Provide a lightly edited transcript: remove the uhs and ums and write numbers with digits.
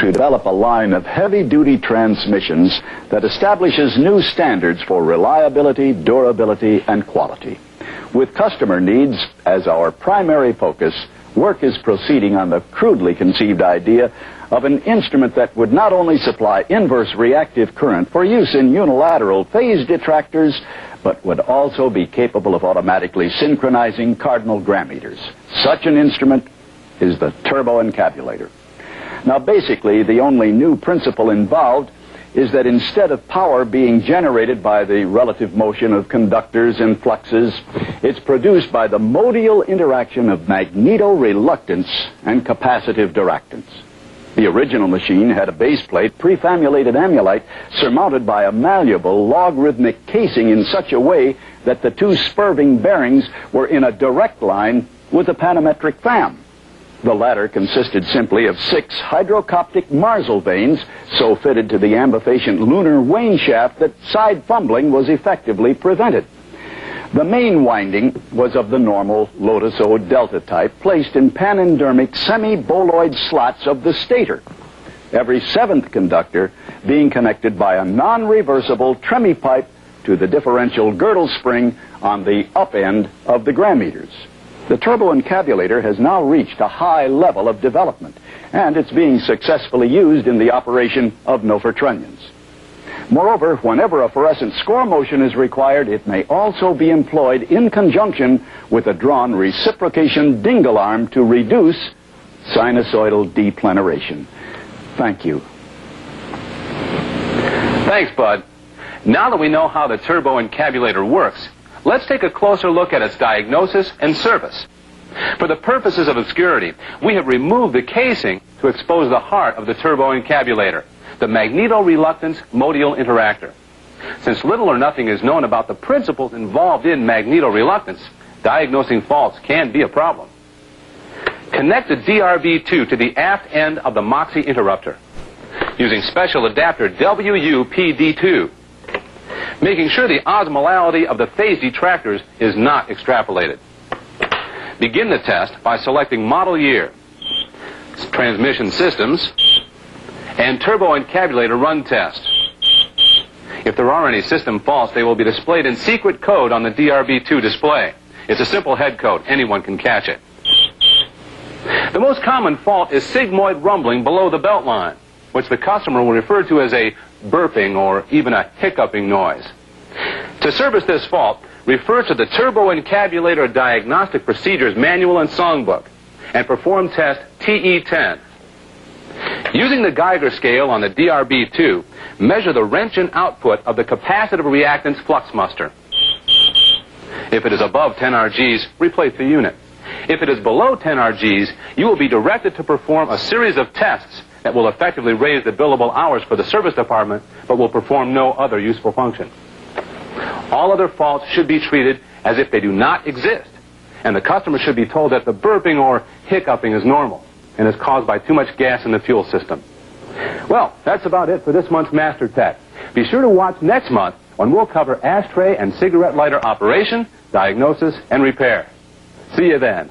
to develop a line of heavy-duty transmissions that establishes new standards for reliability, durability, and quality. With customer needs as our primary focus, work is proceeding on the crudely conceived idea of an instrument that would not only supply inverse reactive current for use in unilateral phase detractors, but would also be capable of automatically synchronizing cardinal gram meters. Such an instrument is the Turbo-Encabulator. Now, basically, the only new principle involved is that instead of power being generated by the relative motion of conductors and fluxes, it's produced by the modial interaction of magneto-reluctance and capacitive duractance. The original machine had a base plate, prefamulated amulite, surmounted by a malleable logarithmic casing in such a way that the two spurving bearings were in a direct line with the panometric fam. The latter consisted simply of 6 hydrocoptic Marsal vanes so fitted to the ambifacient lunar wane shaft that side fumbling was effectively prevented. The main winding was of the normal Lotus-O delta type, placed in panendermic semi-boloid slots of the stator, every 7th conductor being connected by a non-reversible tremie pipe to the differential girdle spring on the up end of the gram meters. The Turbo-Encabulator has now reached a high level of development, and it's being successfully used in the operation of Nofer trunnions. Moreover, whenever a fluorescent score motion is required, it may also be employed in conjunction with a drawn reciprocation dingle arm to reduce sinusoidal depleneration. Thank you. Thanks, Bud. Now that we know how the Turbo-Encabulator works, let's take a closer look at its diagnosis and service. For the purposes of obscurity, we have removed the casing to expose the heart of the Turbo-Encabulator, the magneto-reluctance modial interactor. Since little or nothing is known about the principles involved in magneto-reluctance, diagnosing faults can be a problem. Connect the DRB2 to the aft end of the MOXIE interrupter using special adapter WU-PD2, making sure the osmolality of the phase detractors is not extrapolated. Begin the test by selecting model year, transmission systems, and Turbo-Encabulator run test. If there are any system faults, they will be displayed in secret code on the DRB2 display. It's a simple head code. Anyone can catch it. The most common fault is sigmoid rumbling below the belt line, which the customer will refer to as a burping or even a hiccuping noise. To service this fault, refer to the Turbo-Encabulator Diagnostic Procedures Manual and Songbook and perform test TE10. Using the Geiger scale on the DRB2, measure the Roentgen output of the capacitive reactance flux muster. If it is above 10 RGs, replace the unit. If it is below 10 RGs, you will be directed to perform a series of tests that will effectively raise the billable hours for the service department, but will perform no other useful function. All other faults should be treated as if they do not exist, and the customer should be told that the burping or hiccuping is normal and is caused by too much gas in the fuel system. Well, that's about it for this month's Master Tech. Be sure to watch next month when we'll cover ashtray and cigarette lighter operation, diagnosis, and repair. See you then.